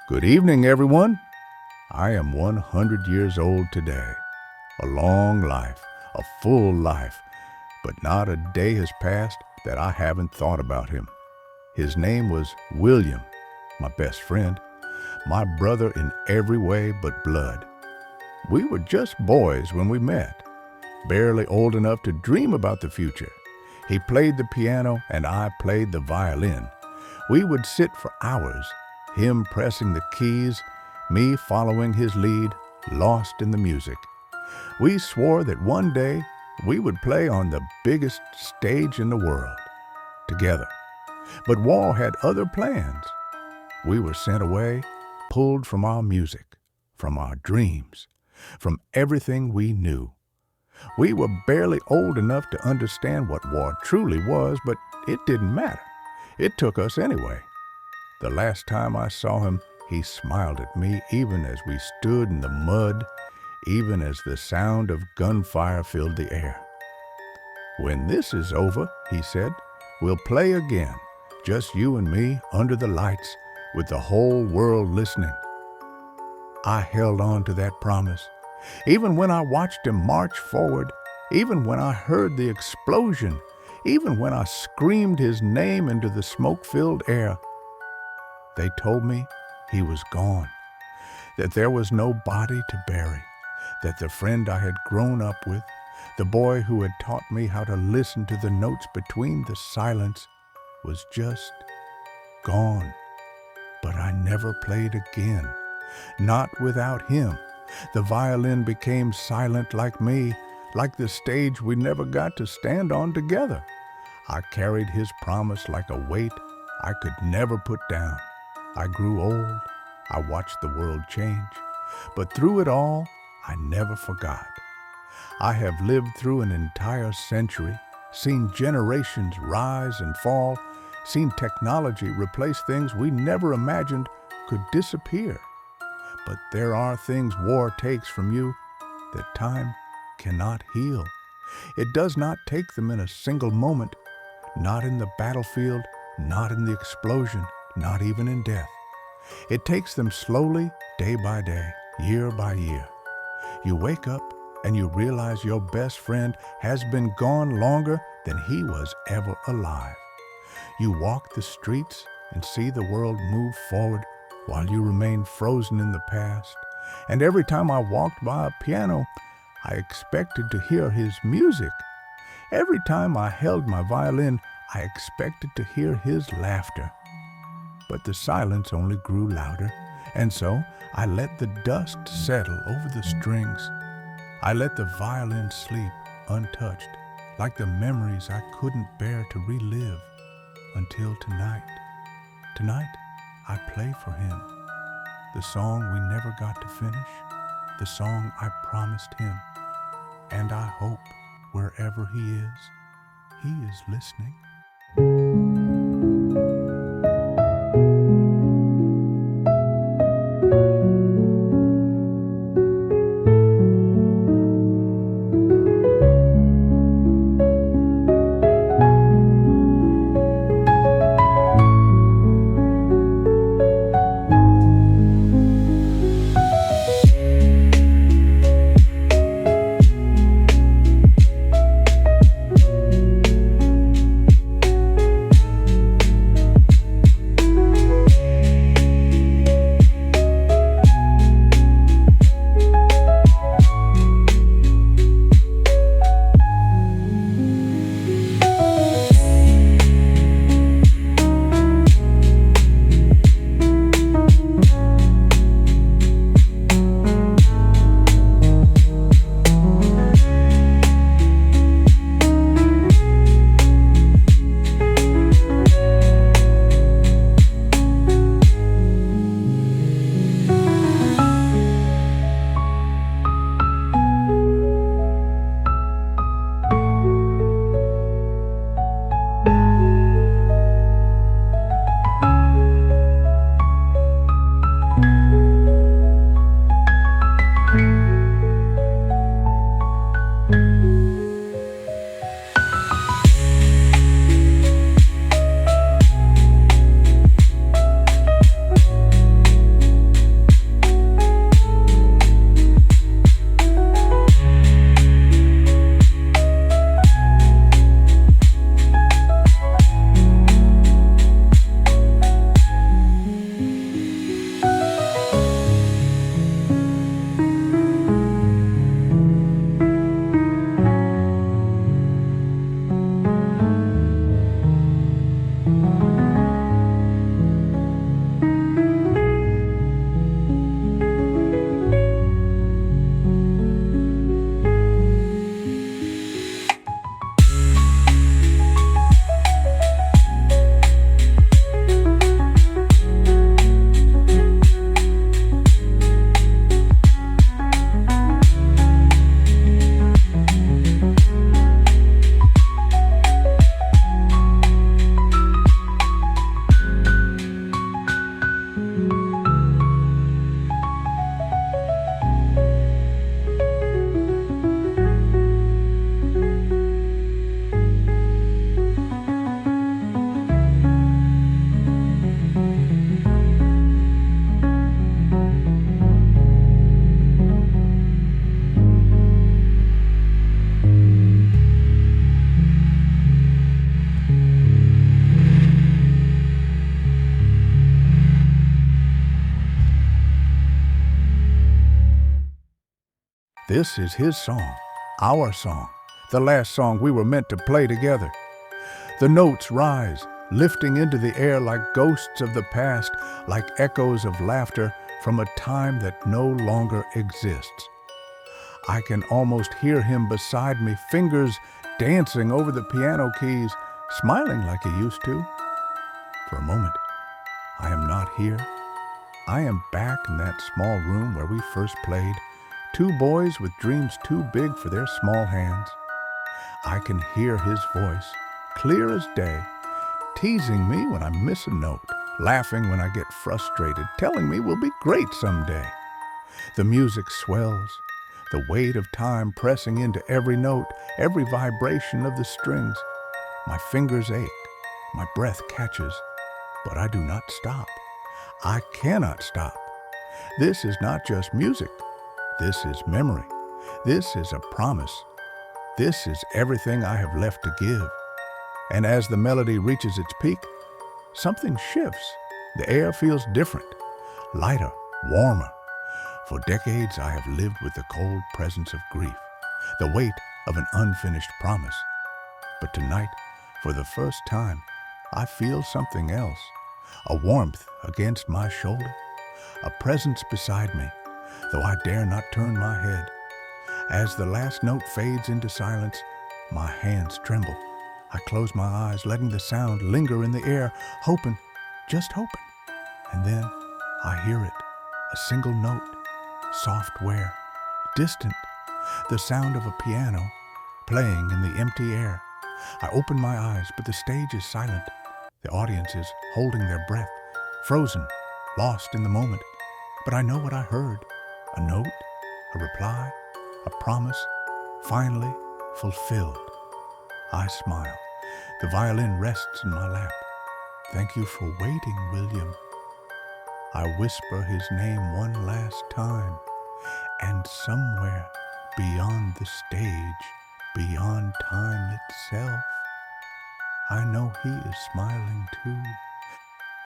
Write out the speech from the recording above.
Good evening, everyone. I am 100 years old today. A long life, a full life, but not a day has passed that I haven't thought about him. His name was William, my best friend, my brother in every way but blood. We were just boys when we met, barely old enough to dream about the future. He played the piano and I played the violin. We would sit for hours, him pressing the keys, me following his lead, lost in the music. We swore that one day we would play on the biggest stage in the world, together. But Wall had other plans. We were sent away, pulled from our music, from our dreams, from everything we knew. We were barely old enough to understand what war truly was, but it didn't matter. It took us anyway. The last time I saw him, he smiled at me even as we stood in the mud, even as the sound of gunfire filled the air. "When this is over," he said, "we'll play again, just you and me under the lights, with the whole world listening." I held on to that promise. Even when I watched him march forward, even when I heard the explosion, even when I screamed his name into the smoke-filled air, they told me he was gone, that there was no body to bury, that the friend I had grown up with, the boy who had taught me how to listen to the notes between the silence, was just gone. But I never played again, not without him. The violin became silent like me, like the stage we never got to stand on together. I carried his promise like a weight I could never put down. I grew old, I watched the world change, but through it all, I never forgot. I have lived through an entire century, seen generations rise and fall, seen technology replace things we never imagined could disappear. But there are things war takes from you that time cannot heal. It does not take them in a single moment, not in the battlefield, not in the explosion, not even in death. It takes them slowly, day by day, year by year. You wake up and you realize your best friend has been gone longer than he was ever alive. You walk the streets and see the world move forward while you remain frozen in the past. And every time I walked by a piano, I expected to hear his music. Every time I held my violin, I expected to hear his laughter. But the silence only grew louder, and so I let the dust settle over the strings. I let the violin sleep untouched, like the memories I couldn't bear to relive, until tonight. Tonight, I play for him, the song we never got to finish, the song I promised him. And I hope wherever he is listening. This is his song, our song, the last song we were meant to play together. The notes rise, lifting into the air like ghosts of the past, like echoes of laughter from a time that no longer exists. I can almost hear him beside me, fingers dancing over the piano keys, smiling like he used to. For a moment, I am not here. I am back in that small room where we first played, two boys with dreams too big for their small hands. I can hear his voice, clear as day, teasing me when I miss a note, laughing when I get frustrated, telling me we'll be great someday. The music swells, the weight of time pressing into every note, every vibration of the strings. My fingers ache, my breath catches, but I do not stop. I cannot stop. This is not just music. This is memory. This is a promise. This is everything I have left to give. And as the melody reaches its peak, something shifts. The air feels different, lighter, warmer. For decades I have lived with the cold presence of grief, the weight of an unfinished promise. But tonight, for the first time, I feel something else, a warmth against my shoulder, a presence beside me, though I dare not turn my head. As the last note fades into silence, my hands tremble. I close my eyes, letting the sound linger in the air, hoping, just hoping. And then I hear it, a single note, software, distant, the sound of a piano playing in the empty air. I open my eyes, but the stage is silent. The audience is holding their breath, frozen, lost in the moment. But I know what I heard, a note, a reply, a promise, finally fulfilled. I smile. The violin rests in my lap. Thank you for waiting, William. I whisper his name one last time, and somewhere beyond the stage, beyond time itself, I know he is smiling too.